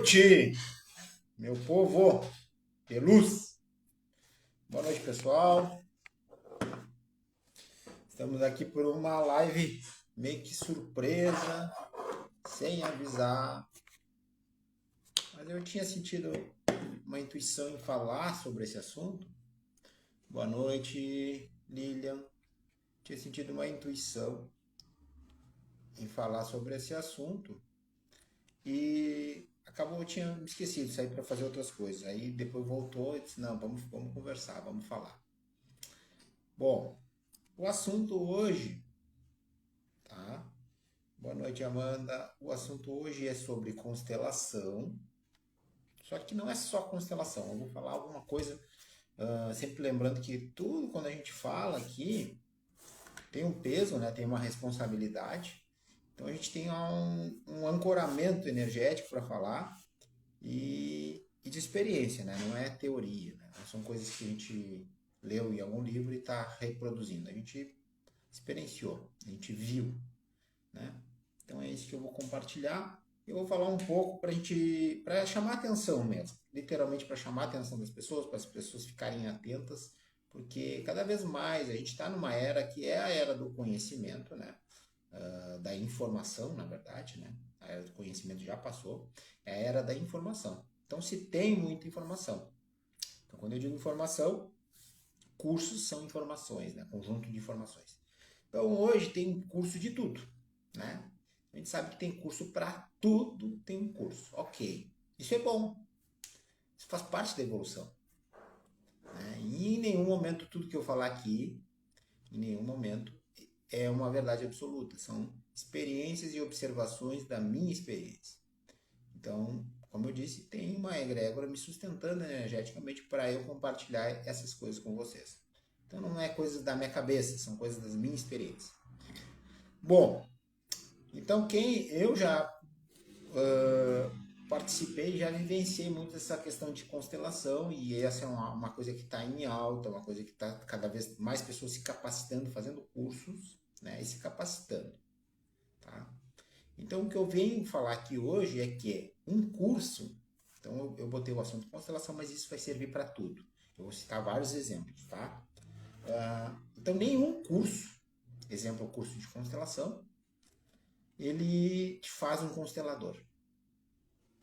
Noite, meu povo de luz. Boa noite, pessoal. Estamos aqui por uma live meio que surpresa, sem avisar. Mas eu tinha sentido uma intuição em falar sobre esse assunto. Boa noite, Lilian. Tinha sentido uma intuição em falar sobre esse assunto e acabou, eu tinha me esquecido, saí para fazer outras coisas. Aí depois voltou e disse, não, vamos conversar, vamos falar. Bom, o assunto hoje, tá? Boa noite, Amanda. O assunto hoje é sobre constelação. Só que não é só constelação. Eu vou falar alguma coisa, sempre lembrando que tudo quando a gente fala aqui tem um peso, né? Tem uma responsabilidade. Então a gente tem um ancoramento energético para falar e de experiência, né? Não é teoria, né? Não são coisas que a gente leu em algum livro e está reproduzindo. A gente experienciou, a gente viu, né? Então é isso que eu vou compartilhar. Eu vou falar um pouco para chamar atenção mesmo, literalmente para chamar a atenção das pessoas, para as pessoas ficarem atentas, porque cada vez mais a gente está numa era que é a era do conhecimento, né? Da informação, na verdade, né? A era do conhecimento já passou, é a era da informação. Então se tem muita informação. Então quando eu digo informação, cursos são informações, né? Conjunto de informações. Então hoje tem curso de tudo, né? A gente sabe que tem curso para tudo, tem um curso. Ok, isso é bom. Isso faz parte da evolução, né? E em nenhum momento tudo que eu falar aqui, em nenhum momento é uma verdade absoluta. São experiências e observações da minha experiência. Então, como eu disse, tem uma egrégora me sustentando energeticamente para eu compartilhar essas coisas com vocês. Então não é coisas da minha cabeça, são coisas das minhas experiências. Bom, então quem eu já participei, já vivenciei muito essa questão de constelação e essa é uma coisa que está em alta, uma coisa que está cada vez mais pessoas se capacitando, fazendo cursos, né, e se capacitando, tá? Então o que eu venho falar aqui hoje é que um curso, então eu botei o assunto constelação, mas isso vai servir para tudo. Eu vou citar vários exemplos, tá? Então nenhum curso, exemplo o curso de constelação, ele te faz um constelador.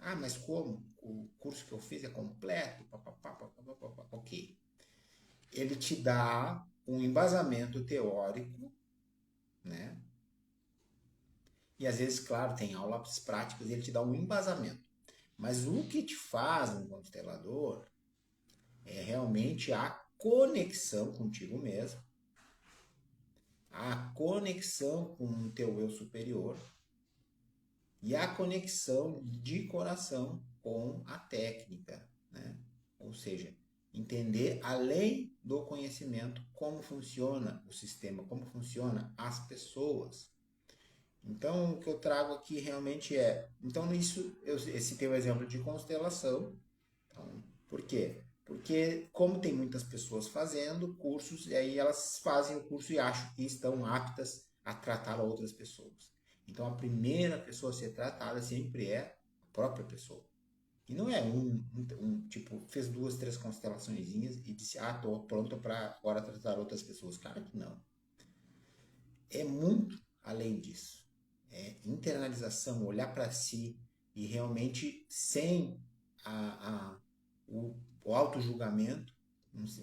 Ah, mas como? O curso que eu fiz é completo? Papapá, papapá. Ok. Ele te dá um embasamento teórico, né? E às vezes, claro, tem aulas práticas e ele te dá um embasamento. Mas o que te faz um constelador é realmente a conexão contigo mesmo, a conexão com o teu eu superior e a conexão de coração com a técnica, né? Ou seja, entender além do conhecimento como funciona o sistema, como funciona as pessoas. Então, o que eu trago aqui realmente é, então isso eu citei o exemplo de constelação. Então, por quê? Porque como tem muitas pessoas fazendo cursos, e aí elas fazem o curso e acham que estão aptas a tratar outras pessoas. Então a primeira pessoa a ser tratada sempre é a própria pessoa. E não é tipo, fez duas, três constelaçõezinhas e disse, ah, tô pronto para agora tratar outras pessoas. Claro que não. É muito além disso. É internalização, olhar para si e realmente sem o auto-julgamento,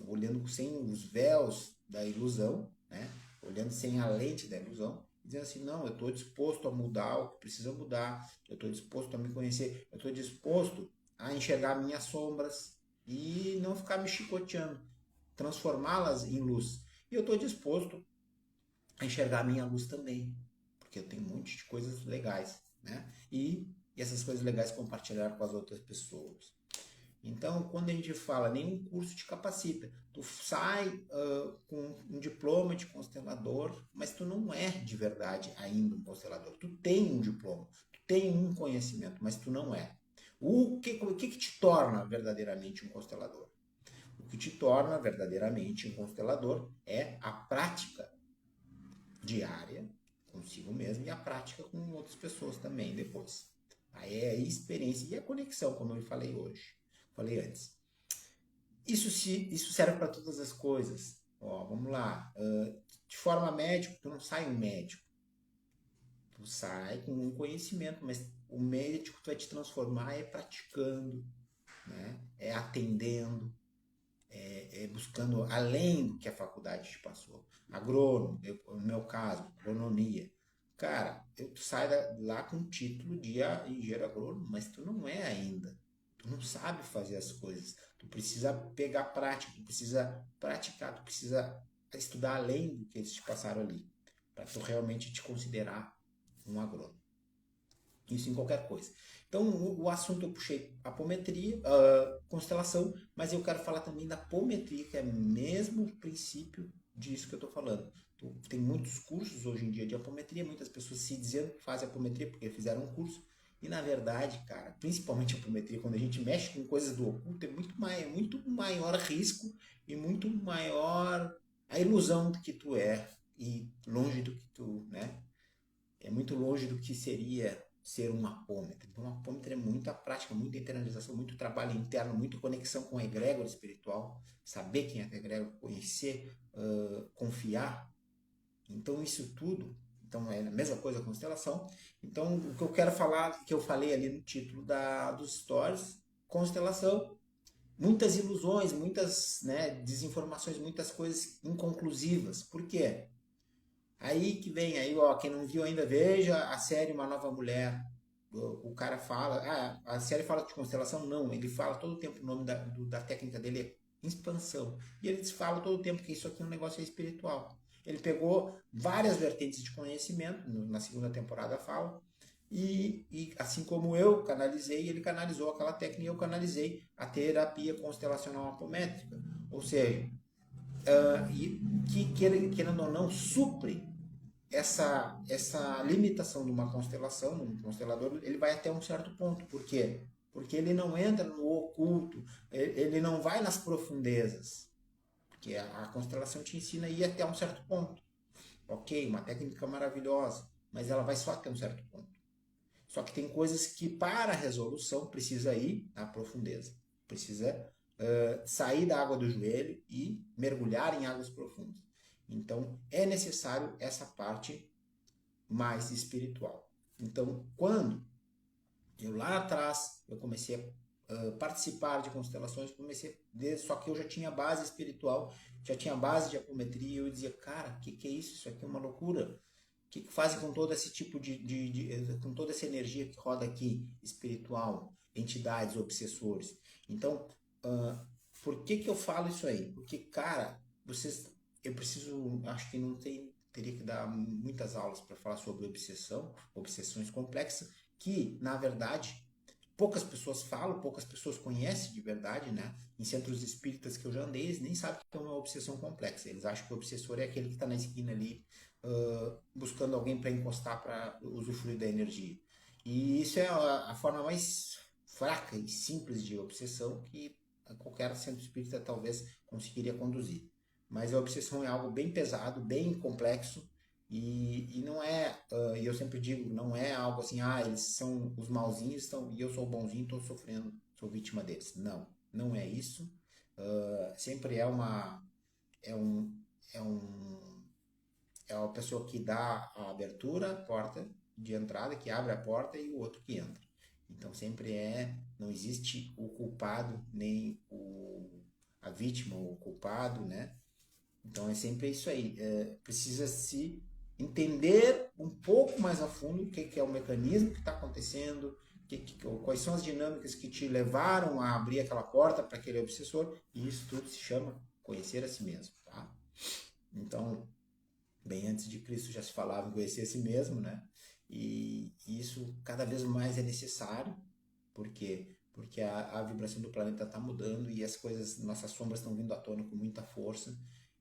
olhando sem os véus da ilusão, né? Olhando sem a lente da ilusão, dizendo assim, não, eu estou disposto a mudar o que precisa mudar, eu estou disposto a me conhecer, eu estou disposto a enxergar minhas sombras e não ficar me chicoteando, transformá-las em luz. E eu estou disposto a enxergar a minha luz também, porque eu tenho um monte de coisas legais, né? E essas coisas legais compartilhar com as outras pessoas. Então, quando a gente fala, nenhum curso te capacita. Tu sai com um diploma de constelador, mas tu não é de verdade ainda um constelador. Tu tem um diploma, tu tem um conhecimento, mas tu não é. O que te torna verdadeiramente um constelador? O que te torna verdadeiramente um constelador é a prática diária consigo mesmo e a prática com outras pessoas também depois. Aí é a experiência e a conexão, como eu falei antes. Isso serve para todas as coisas. Ó, vamos lá. De forma médica, tu não sai um médico. Tu sai com um conhecimento, mas o médico tu vai te transformar é praticando, né? É atendendo, é buscando além do que a faculdade te passou. Agrônomo, no meu caso, agronomia. Cara, tu sai lá com o título de engenheiro agrônomo, mas tu não é ainda. Tu não sabe fazer as coisas. Tu precisa pegar prática, tu precisa praticar, tu precisa estudar além do que eles te passaram ali, para tu realmente te considerar um agrônomo. Isso em qualquer coisa. Então, o assunto eu puxei apometria, constelação, mas eu quero falar também da apometria, que é o mesmo princípio disso que eu estou falando. Tem muitos cursos hoje em dia de apometria, muitas pessoas se dizendo que fazem apometria porque fizeram um curso, e na verdade, cara, principalmente a apometria, quando a gente mexe com coisas do oculto, é muito maior risco e muito maior a ilusão do que tu é e longe do que tu, né? É muito longe do que seria ser um apômetra. Então, um apômetra é muita prática, muita internalização, muito trabalho interno, muita conexão com a egrégora espiritual, saber quem é a egrégora, conhecer, confiar. Então, isso tudo, então é a mesma coisa com constelação. Então, o que eu quero falar, que eu falei ali no título dos stories, constelação, muitas ilusões, muitas, né, desinformações, muitas coisas inconclusivas. Por quê? Aí que vem, aí, ó, quem não viu ainda, veja a série Uma Nova Mulher. O cara fala, a série fala de constelação? Não, ele fala todo o tempo, o nome da técnica dele é expansão. E ele fala todo o tempo que isso aqui é um negócio espiritual. Ele pegou várias vertentes de conhecimento, na segunda temporada fala, e assim como eu canalizei, ele canalizou aquela técnica e eu canalizei a terapia constelacional apométrica. Ou seja, querendo ou não, supre essa limitação de uma constelação, um constelador, ele vai até um certo ponto. Por quê? Porque ele não entra no oculto, ele não vai nas profundezas. Porque a constelação te ensina a ir até um certo ponto. Ok, uma técnica maravilhosa, mas ela vai só até um certo ponto. Só que tem coisas que, para a resolução, precisa ir à profundeza. Precisa sair da água do joelho e mergulhar em águas profundas. Então, é necessário essa parte mais espiritual. Então, quando eu lá atrás eu comecei a participar de constelações, só que eu já tinha base espiritual, já tinha base de apometria, e eu dizia, cara, o que é isso? Isso aqui é uma loucura. O que fazem com todo esse tipo com toda essa energia que roda aqui, espiritual, entidades, obsessores? Então, por que eu falo isso aí? Porque, cara, eu preciso, acho que não teria que dar muitas aulas para falar sobre obsessões complexas, que, na verdade, poucas pessoas falam, poucas pessoas conhecem de verdade, né? Em centros espíritas que eu já andei, eles nem sabem que é uma obsessão complexa. Eles acham que o obsessor é aquele que está na esquina ali, buscando alguém para encostar para usufruir da energia. E isso é a forma mais fraca e simples de obsessão que qualquer centro espírita talvez conseguiria conduzir. Mas a obsessão é algo bem pesado, bem complexo, e não é, e eu sempre digo, não é algo assim, eles são os malzinhos e eu sou o bonzinho, estou sofrendo, sou vítima deles. Não, não é isso. Sempre é um, é um, é uma pessoa que dá a abertura, a porta de entrada, que abre a porta e o outro que entra. Então sempre não existe o culpado, nem a vítima, o culpado, né? Então é sempre isso aí. Precisa se entender um pouco mais a fundo o que é o mecanismo que está acontecendo, quais são as dinâmicas que te levaram a abrir aquela porta para aquele obsessor, e isso tudo se chama conhecer a si mesmo, tá? Então, bem antes de Cristo já se falava em conhecer a si mesmo, né? E isso cada vez mais é necessário, porque a vibração do planeta está mudando e as coisas, nossas sombras estão vindo à tona com muita força,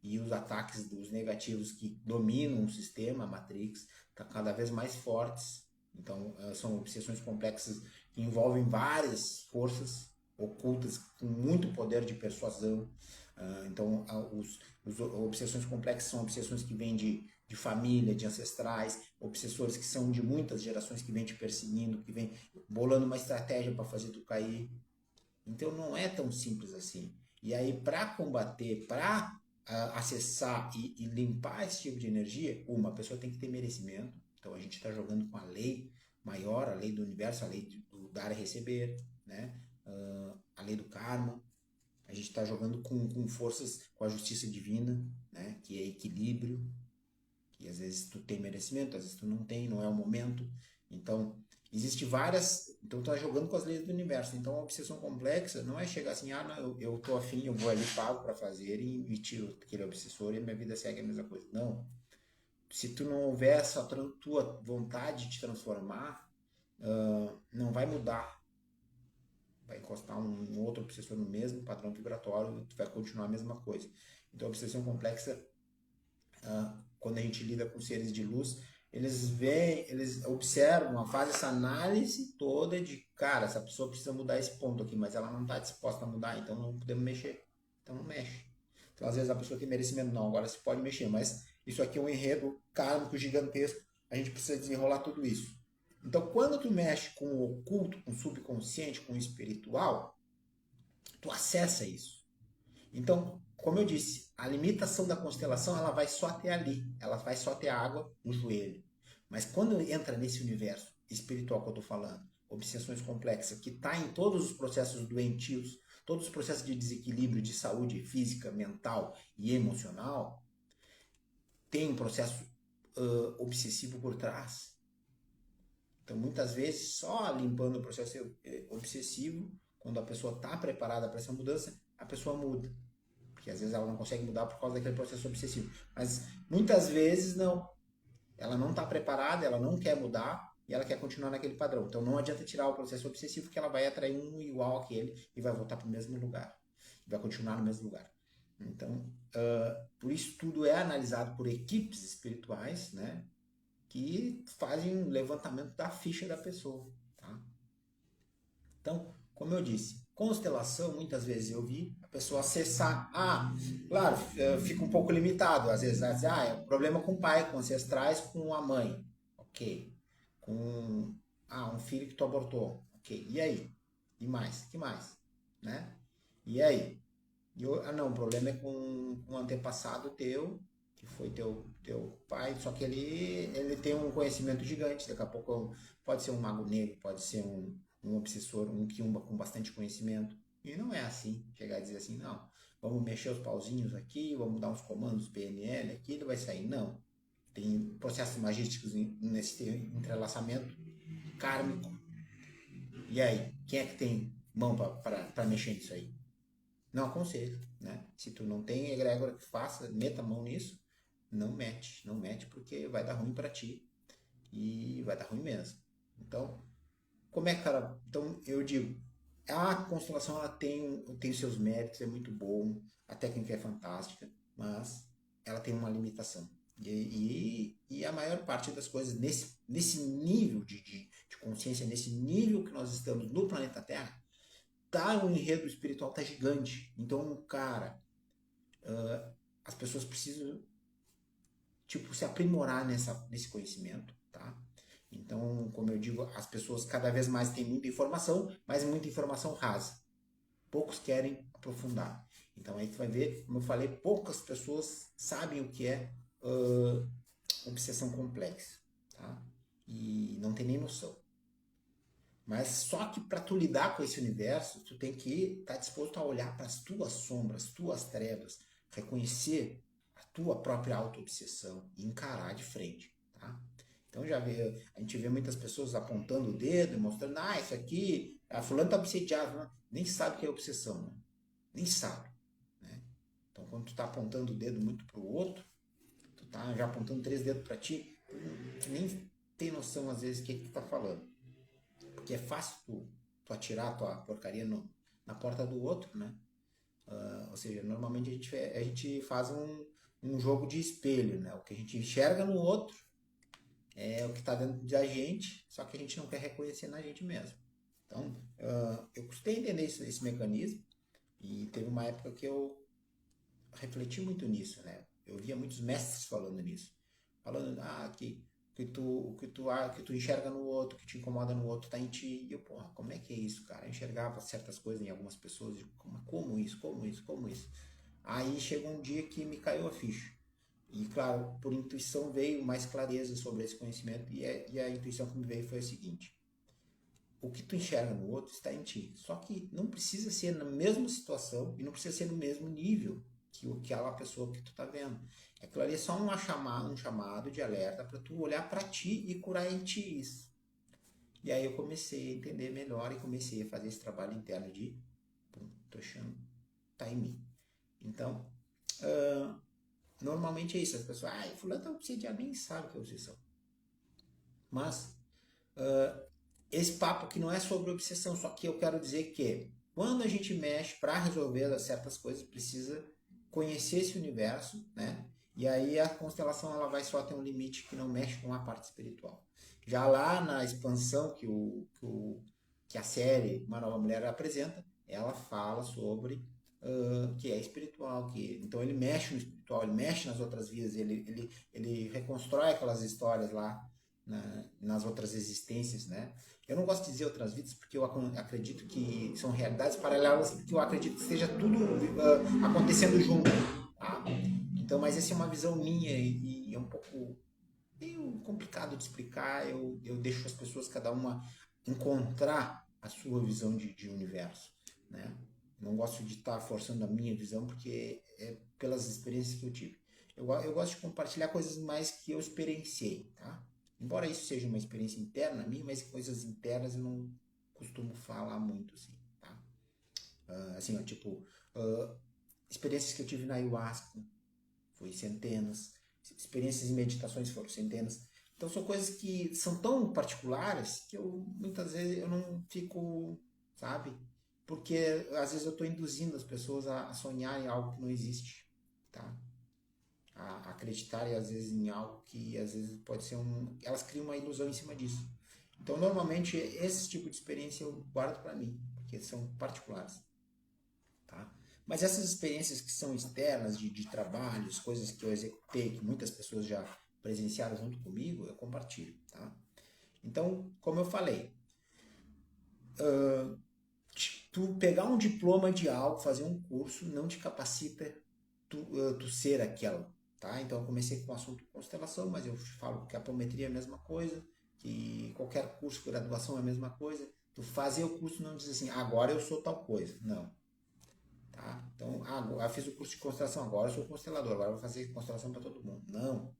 e os ataques dos negativos que dominam o sistema, a Matrix, estão cada vez mais fortes. Então, são obsessões complexas que envolvem várias forças ocultas com muito poder de persuasão. Então, os obsessões complexas são obsessões que vêm de de família, de ancestrais, obsessores que são de muitas gerações que vêm te perseguindo, que vêm bolando uma estratégia para fazer tu cair. Então não é tão simples assim. E aí, para combater, para acessar e limpar esse tipo de energia, uma pessoa tem que ter merecimento. Então a gente está jogando com a lei maior, a lei do universo, a lei do dar e receber, né? A lei do karma. A gente está jogando com forças, com a justiça divina, né? Que é equilíbrio, que às vezes tu tem merecimento, às vezes tu não tem, não é o momento. Então, existe várias. Então, tu tá jogando com as leis do universo. Então, a obsessão complexa não é chegar assim, ah, não, eu tô afim, eu vou ali, pago para fazer e tiro aquele obsessor e a minha vida segue a mesma coisa. Não. Se tu não houver essa tua vontade de te transformar, não vai mudar. Vai encostar um outro obsessor no mesmo padrão vibratório e tu vai continuar a mesma coisa. Então, a obsessão complexa, quando a gente lida com seres de luz, eles veem, eles observam, fazem essa análise toda de, cara, essa pessoa precisa mudar esse ponto aqui, mas ela não está disposta a mudar, então não podemos mexer. Então não mexe. Então às vezes a pessoa tem merecimento, não, agora se pode mexer, mas isso aqui é um enredo kármico gigantesco, a gente precisa desenrolar tudo isso. Então quando tu mexe com o oculto, com o subconsciente, com o espiritual, tu acessa isso. Então, como eu disse, a limitação da constelação ela vai só até ali, ela vai só até a água no joelho. Mas quando entra nesse universo espiritual que eu estou falando, obsessões complexas, que está em todos os processos doentios, todos os processos de desequilíbrio de saúde física, mental e emocional, tem um processo obsessivo por trás. Então, muitas vezes, só limpando o processo obsessivo, quando a pessoa está preparada para essa mudança, a pessoa muda. Porque às vezes ela não consegue mudar por causa daquele processo obsessivo. Mas muitas vezes não. Ela não está preparada, ela não quer mudar e ela quer continuar naquele padrão. Então não adianta tirar o processo obsessivo que ela vai atrair um igual àquele e vai voltar para o mesmo lugar. Vai continuar no mesmo lugar. Então, por isso tudo é analisado por equipes espirituais, né? Que fazem um levantamento da ficha da pessoa. Tá? Então, como eu disse, constelação, muitas vezes eu vi a pessoa acessar. Claro, fica um pouco limitado. Às vezes, é problema com o pai, com ancestrais, com a mãe. Ok. Com um filho que tu abortou. Ok. E aí? E mais? Que mais? Né? E aí? Não, o problema é com um antepassado teu, que foi teu pai, só que ele tem um conhecimento gigante. Daqui a pouco pode ser um mago negro, pode ser um obsessor, um quiumba com bastante conhecimento. E não é assim, chegar a dizer assim, não, vamos mexer os pauzinhos aqui, vamos dar uns comandos PNL aqui, ele vai sair. Não. Tem processos magísticos nesse entrelaçamento kármico. E aí, quem é que tem mão para mexer nisso aí? Não aconselho, né? Se tu não tem egrégora que faça, meta a mão nisso, não mete porque vai dar ruim para ti e vai dar ruim mesmo. Então, como é que, cara? Então, eu digo, a constelação ela tem os seus méritos, é muito bom, a técnica é fantástica, mas ela tem uma limitação. E a maior parte das coisas nesse nível de consciência, nesse nível que nós estamos no planeta Terra, o enredo espiritual tá gigante. Então, cara, as pessoas precisam se aprimorar nesse conhecimento, tá? Então, como eu digo, as pessoas cada vez mais têm muita informação, mas muita informação rasa. Poucos querem aprofundar. Então aí tu vai ver, como eu falei, poucas pessoas sabem o que é obsessão complexa, tá? E não tem nem noção. Mas só que para tu lidar com esse universo, tu tem que estar disposto a olhar para as tuas sombras, tuas trevas, reconhecer a tua própria auto-obsessão e encarar de frente, tá? Então a gente vê muitas pessoas apontando o dedo, mostrando, isso aqui, a fulano tá obsediado, né? Nem sabe o que é obsessão, né? Nem sabe, né? Então quando tu tá apontando o dedo muito pro outro, tu tá já apontando 3 dedos para ti, tu nem tem noção às vezes o que tu tá falando. Porque é fácil tu atirar a tua porcaria na porta do outro, né? Ou seja, normalmente a gente faz um jogo de espelho, né? O que a gente enxerga no outro é o que está dentro da gente, só que a gente não quer reconhecer na gente mesmo. Então, eu custei entender esse mecanismo e teve uma época que eu refleti muito nisso, né? Eu via muitos mestres falando nisso. falando que tu enxerga no outro, que te incomoda no outro, tá em ti. E eu, porra, como é que é isso, cara? Eu enxergava certas coisas em algumas pessoas, e como isso, como isso, como isso? Aí chegou um dia que me caiu a ficha. E claro, por intuição veio mais clareza sobre esse conhecimento, e a intuição que me veio foi a seguinte: o que tu enxerga no outro está em ti. Só que não precisa ser na mesma situação e não precisa ser no mesmo nível que aquela pessoa que tu tá vendo. Aquilo ali é só um chamado de alerta para tu olhar para ti e curar em ti isso. E aí eu comecei a entender melhor e comecei a fazer esse trabalho interno de, pum, tô achando, tá em mim. Então, normalmente é isso. As pessoas, fulano tá obsediado, nem sabe o que é obsessão. Mas, esse papo que não é sobre obsessão, só que eu quero dizer que quando a gente mexe para resolver certas coisas, precisa conhecer esse universo, né? E aí a constelação ela vai só ter um limite que não mexe com a parte espiritual. Já lá na expansão que a série Uma Nova Mulher apresenta, ela fala sobre que é espiritual, então ele mexe no espiritual, ele mexe nas outras vidas, ele reconstrói aquelas histórias lá nas outras existências, né? Eu não gosto de dizer outras vidas porque eu acredito que são realidades paralelas, porque eu acredito que esteja tudo acontecendo junto, tá? Então, mas essa é uma visão minha e é um pouco meio complicado de explicar. Eu deixo as pessoas, cada uma, encontrar a sua visão de universo, né? Não gosto de estar forçando a minha visão porque é pelas experiências que eu tive. Eu gosto de compartilhar coisas mais que eu experienciei, tá? Embora isso seja uma experiência interna minha, mas coisas internas eu não costumo falar muito, assim, tá? Assim, ó, tipo, uh, experiências que eu tive na ayahuasca, foi centenas. Experiências e meditações foram centenas. Então são coisas que são tão particulares que eu muitas vezes eu não fico, sabe? Porque às vezes eu estou induzindo as pessoas a sonhar em algo que não existe, tá? A acreditarem às vezes em algo que às vezes pode ser elas criam uma ilusão em cima disso. Então normalmente esse tipo de experiência eu guardo para mim, porque são particulares, tá? Mas essas experiências que são externas de trabalhos, coisas que eu executei, que muitas pessoas já presenciaram junto comigo, eu compartilho, tá? Então, como eu falei, tu pegar um diploma de algo, fazer um curso, não te capacita tu ser aquela, tá? Então eu comecei com o assunto constelação, mas eu falo que a apometria é a mesma coisa, que qualquer curso, graduação é a mesma coisa. Tu fazer o curso não diz assim, agora eu sou tal coisa. Não. Tá? Então, eu fiz o curso de constelação, agora eu sou constelador, agora eu vou fazer constelação para todo mundo. Não.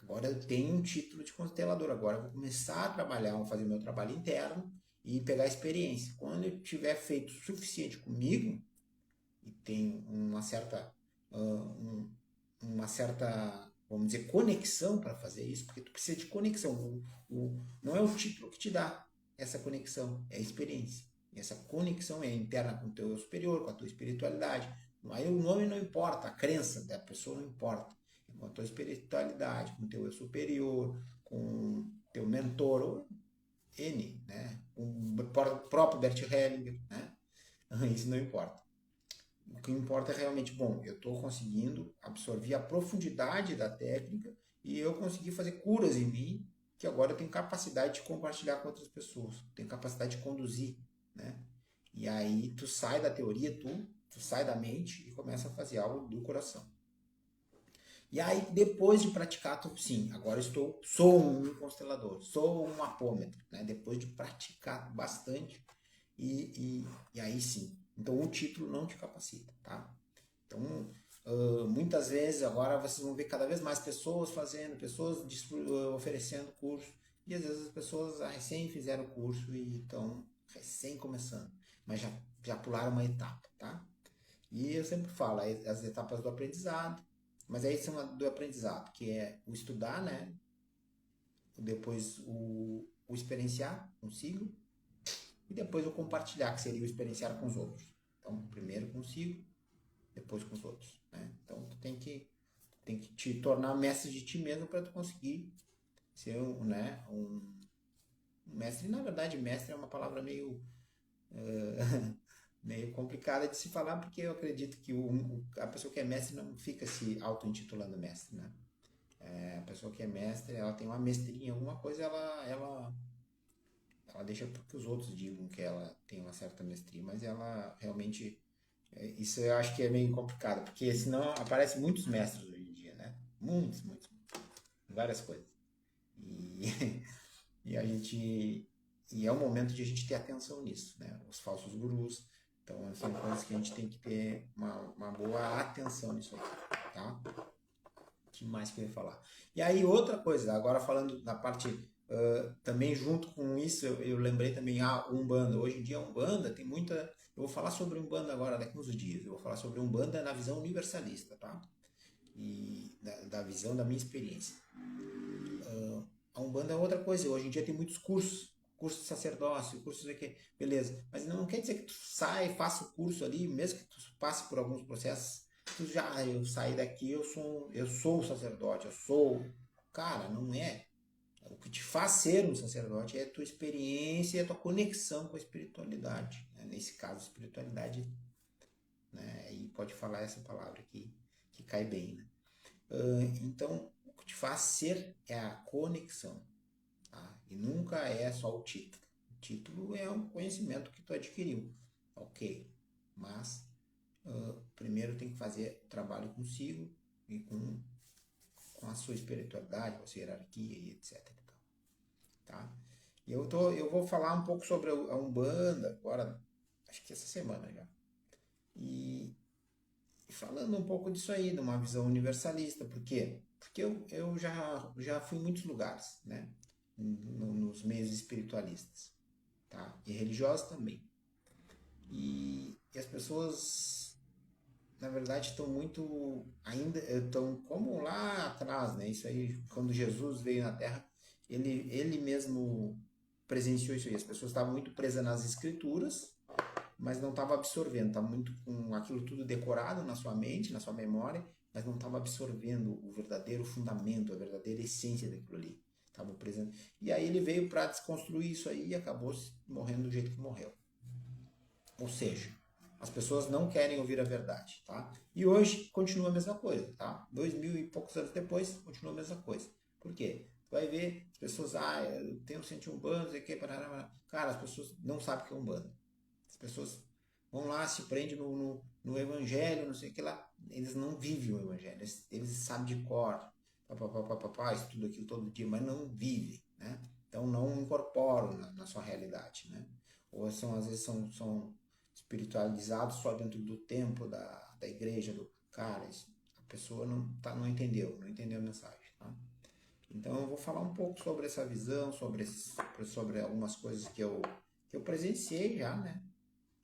Agora eu tenho um título de constelador, agora eu vou começar a trabalhar, vou fazer meu trabalho interno e pegar experiência. Quando eu tiver feito o suficiente comigo e tenho uma certa, vamos dizer, conexão para fazer isso, porque tu precisa de conexão. Não é o título que te dá essa conexão, é a experiência. E essa conexão é interna com o teu superior, com a tua espiritualidade. Aí o nome não importa, a crença da pessoa não importa. É com a tua espiritualidade, com o teu eu superior, com o teu mentor, ou N, né? Com o próprio Bert Hellinger, né? Isso não importa. O que importa é realmente, bom, eu estou conseguindo absorver a profundidade da técnica e eu consegui fazer curas em mim, que agora eu tenho capacidade de compartilhar com outras pessoas, tenho capacidade de conduzir, né? E aí tu sai da teoria, tu sai da mente e começa a fazer algo do coração. E aí, depois de praticar, sim, agora sou um constelador, sou um apômetro, né? Depois de praticar bastante, e aí sim. Então, o título não te capacita, tá? Então, muitas vezes, agora vocês vão ver cada vez mais pessoas fazendo, pessoas oferecendo curso, e às vezes as pessoas recém fizeram o curso e estão recém começando, mas já pularam uma etapa, tá? E eu sempre falo, as etapas do aprendizado, mas aí são do aprendizado, que é o estudar, né? Depois o experienciar consigo, e depois o compartilhar, que seria o experienciar com os outros. Então, primeiro consigo, depois com os outros, né? Então, tu tem que te tornar mestre de ti mesmo para tu conseguir ser um mestre. Na verdade, mestre é uma palavra meio meio complicada de se falar, porque eu acredito que a pessoa que é mestre não fica se auto-intitulando mestre, né? A pessoa que é mestre, ela tem uma mestria em alguma coisa, ela deixa que os outros digam que ela tem uma certa mestria, mas ela realmente. Isso eu acho que é meio complicado, porque senão aparecem muitos mestres hoje em dia, né? Muitos, muitos, várias coisas. E, e a gente. E é o momento de a gente ter atenção nisso, né? Os falsos gurus. Então, são coisas que a gente tem que ter uma boa atenção nisso aí, tá? O que mais que eu ia falar? E aí, outra coisa, agora falando da parte, também junto com isso, eu lembrei também, Umbanda. Hoje em dia, a Umbanda tem muita. Eu vou falar sobre Umbanda agora, daqui uns dias. Eu vou falar sobre Umbanda na visão universalista, tá? E da visão da minha experiência. A Umbanda é outra coisa. Hoje em dia tem muitos cursos. Curso de sacerdócio, cursos aqui, beleza. Mas não quer dizer que tu sai, faça o curso ali, mesmo que tu passe por alguns processos, tu já, eu saí daqui, eu sou o sacerdote, eu sou. Cara, não é. O que te faz ser um sacerdote é a tua experiência e a tua conexão com a espiritualidade. Né? Nesse caso, espiritualidade, né? E pode falar essa palavra que cai bem, né? Então, o que te faz ser é a conexão. Tá? E nunca é só o título. O título é um conhecimento que tu adquiriu. Ok. Mas primeiro tem que fazer o trabalho consigo e com a sua espiritualidade, com a sua hierarquia e etc. Tá? E eu vou falar um pouco sobre a Umbanda agora, acho que essa semana já. E falando um pouco disso aí, de uma visão universalista. Por quê? Porque eu já fui em muitos lugares, né? Nos meios espiritualistas, tá? E religiosos também. E as pessoas, na verdade, estão muito, ainda estão como lá atrás, né? Isso aí, quando Jesus veio na Terra, ele mesmo presenciou isso aí. As pessoas estavam muito presas nas escrituras, mas não estavam absorvendo, estava muito com aquilo tudo decorado na sua mente, na sua memória, mas não estava absorvendo o verdadeiro fundamento, a verdadeira essência daquilo ali. Estava presente. E aí ele veio para desconstruir isso aí e acabou morrendo do jeito que morreu. Ou seja, as pessoas não querem ouvir a verdade, tá? E hoje continua a mesma coisa, tá? 2000 e poucos anos depois, continua a mesma coisa. Por quê? Tu vai ver as pessoas, eu tenho sentido Umbanda, sei que, cara, as pessoas não sabem o que é Umbanda. As pessoas vão lá, se prendem no evangelho, não sei o que lá. Eles não vivem o evangelho, eles sabem de cor, estudo aquilo todo dia, mas não vivem, né? Então não incorporam na sua realidade, né? Ou às vezes são espiritualizados só dentro do templo, da igreja, do cara. A pessoa não entendeu a mensagem, tá? Então eu vou falar um pouco sobre essa visão, sobre algumas coisas que eu presenciei já, né?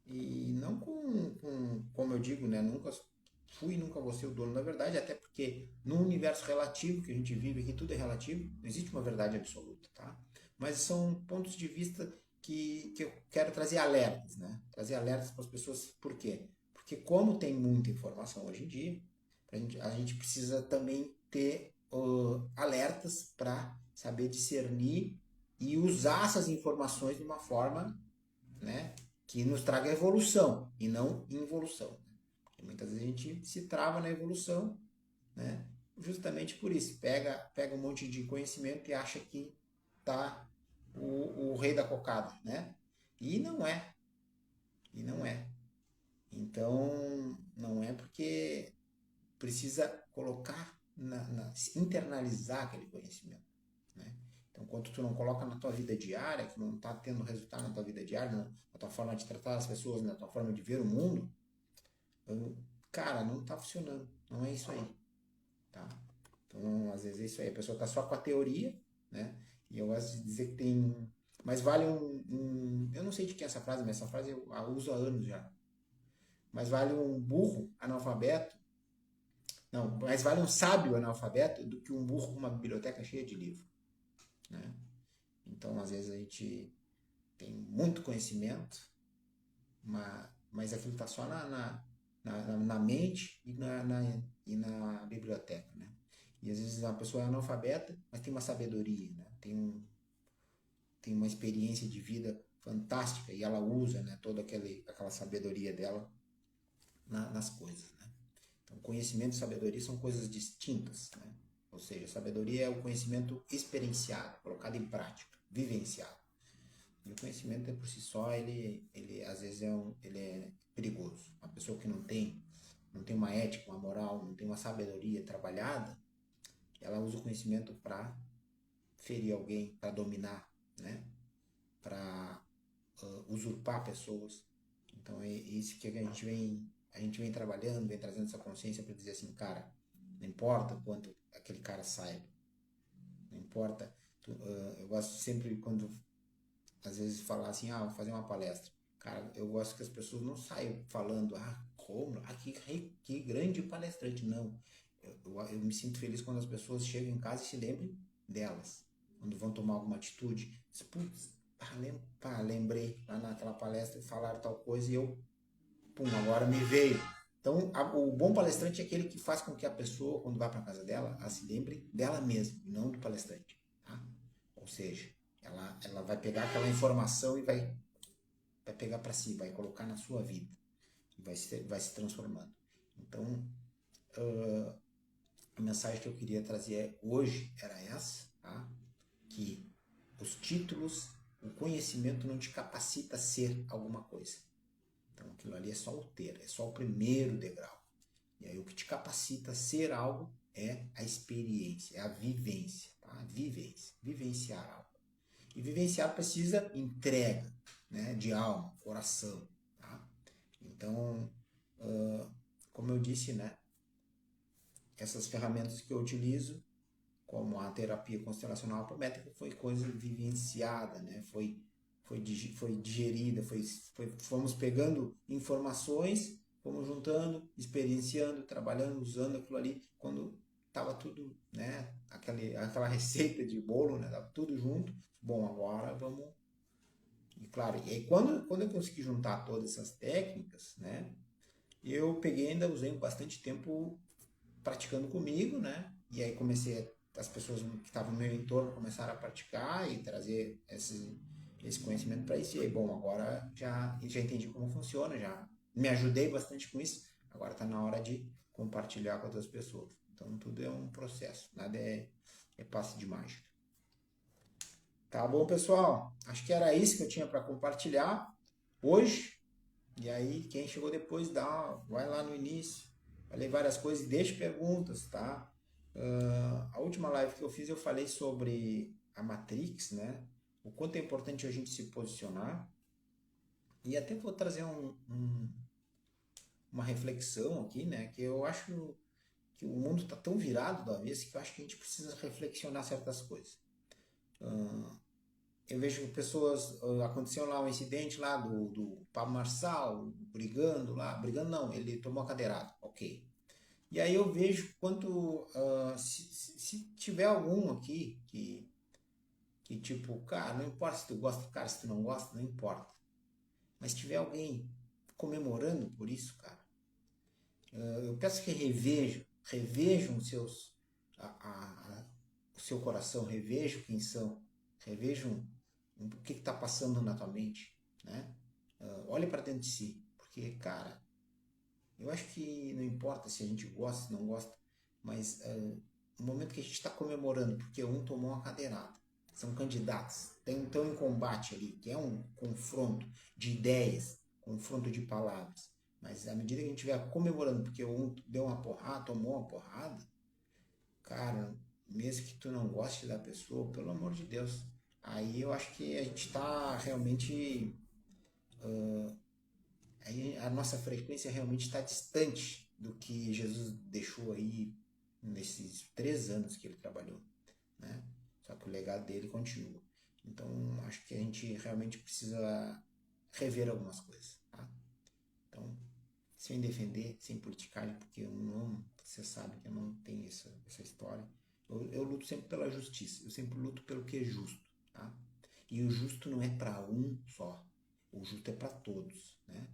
E não como eu digo, né? Nunca fui, nunca vou ser o dono da verdade, até porque no universo relativo que a gente vive aqui, tudo é relativo, não existe uma verdade absoluta, tá? Mas são pontos de vista que eu quero trazer alertas, né? Trazer alertas para as pessoas, por quê? Porque como tem muita informação hoje em dia, a gente precisa também ter alertas para saber discernir e usar essas informações de uma forma, né, que nos traga evolução e não involução. Porque muitas vezes a gente se trava na evolução, né, justamente por isso. Pega um monte de conhecimento e acha que tá o rei da cocada, né? E não é. E não é. Então, não é porque precisa colocar, internalizar aquele conhecimento, né? Então, quando tu não coloca na tua vida diária, que não está tendo resultado na tua vida diária, na tua forma de tratar as pessoas, na tua forma de ver o mundo, cara, não está funcionando. Não é isso aí, tá? Então, às vezes é isso aí. A pessoa está só com a teoria, né? E eu gosto de dizer que tem... Mas vale eu não sei de quem é essa frase, mas essa frase eu a uso há anos já. Mas vale um burro analfabeto. Não, mas vale um sábio analfabeto do que um burro com uma biblioteca cheia de livro, né? Então, às vezes a gente tem muito conhecimento, mas aquilo está só na mente e na biblioteca, né? E às vezes a pessoa é analfabeta, mas tem uma sabedoria, né? Tem uma experiência de vida fantástica e ela usa, né, toda aquela sabedoria dela nas coisas, né? Então, conhecimento e sabedoria são coisas distintas, né? Ou seja, sabedoria é o conhecimento experienciado, colocado em prática, vivenciado. E o conhecimento por si só, ele às vezes ele é perigoso. Uma pessoa que não tem uma ética, uma moral, não tem uma sabedoria trabalhada, ela usa o conhecimento para ferir alguém, para dominar, né? Para usurpar pessoas. Então é isso que a gente vem trabalhando, vem trazendo essa consciência para dizer assim, cara, não importa quanto aquele cara saiba, não importa. Eu gosto sempre quando às vezes falar assim, vou fazer uma palestra. Cara, eu gosto que as pessoas não saiam falando, como? Que grande palestrante. Não. Eu me sinto feliz quando as pessoas chegam em casa e se lembrem delas. Quando vão tomar alguma atitude. Putz, lembrei lá naquela palestra, falaram tal coisa e eu, agora me veio. Então, o bom palestrante é aquele que faz com que a pessoa, quando vai para casa dela, ela se lembre dela mesma, e não do palestrante. Tá? Ou seja, ela vai pegar aquela informação e vai pegar para si, vai colocar na sua vida, vai se transformando. Então, a mensagem que eu queria trazer hoje era essa, tá? Que os títulos, o conhecimento não te capacita a ser alguma coisa. Então, aquilo ali é só o ter, é só o primeiro degrau. E aí o que te capacita a ser algo é a experiência, é a vivência, tá? Vivência, vivenciar algo. E vivenciar precisa entrega, né, de alma, coração. Tá? Então, como eu disse, né, essas ferramentas que eu utilizo, como a terapia constelacional apométrica, foi coisa vivenciada, né? Foi digerida, fomos pegando informações, fomos juntando, experienciando, trabalhando, usando aquilo ali, quando estava tudo, né? Aquela receita de bolo, né? Tava tudo junto. Bom, agora vamos... E claro, e aí quando eu consegui juntar todas essas técnicas, né? Eu peguei ainda, usei bastante tempo praticando comigo, né? E aí as pessoas que estavam no meu entorno começaram a praticar e trazer esse conhecimento para isso. E aí, bom, agora já entendi como funciona, já me ajudei bastante com isso. Agora está na hora de compartilhar com outras pessoas. Então tudo é um processo, nada é passe de mágica. Tá bom, pessoal? Acho que era isso que eu tinha para compartilhar hoje. E aí, quem chegou depois, vai lá no início, falei várias coisas e deixe perguntas, tá? A última live que eu fiz, eu falei sobre a Matrix, né? O quanto é importante a gente se posicionar. E até vou trazer uma reflexão aqui, né? Que eu acho que o mundo está tão virado do avesso que eu acho que a gente precisa reflexionar certas coisas. Eu vejo pessoas, aconteceu lá um incidente lá do Pablo Marçal, brigando não, ele tomou a cadeirada, ok. E aí eu vejo quanto, se tiver algum aqui que tipo, cara, não importa se tu gosta do cara, se tu não gosta, não importa. Mas se tiver alguém comemorando por isso, cara, eu peço que revejam o seu coração, revejam quem são, revejam o que está passando na tua mente, né? Olhe para dentro de si, porque, cara, eu acho que não importa se a gente gosta, se não gosta, mas no momento que a gente está comemorando, porque um tomou uma cadeirada, são candidatos, estão em combate ali, que é um confronto de ideias, confronto de palavras, mas à medida que a gente estiver comemorando, porque um deu uma porrada, tomou uma porrada, cara, mesmo que tu não goste da pessoa, pelo amor de Deus, aí eu acho que a gente está realmente... aí a nossa frequência realmente está distante do que Jesus deixou aí nesses 3 anos que ele trabalhou, né? Só que o legado dele continua. Então, acho que a gente realmente precisa rever algumas coisas, tá? Então, sem defender, sem politicagem, porque eu não, você sabe que eu não tenho essa história. Eu luto sempre pela justiça, eu sempre luto pelo que é justo, tá? E o justo não é para um só, o justo é para todos, né?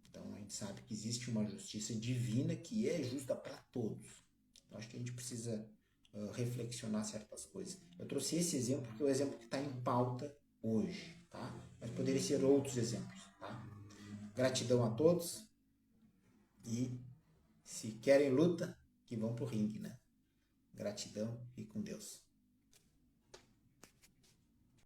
Então a gente sabe que existe uma justiça divina que é justa para todos. Então, acho que a gente precisa reflexionar certas coisas. Eu trouxe esse exemplo porque é o exemplo que está em pauta hoje, tá? Mas poderiam ser outros exemplos, tá? Gratidão a todos e se querem luta, que vão pro ringue, né? Gratidão e com Deus.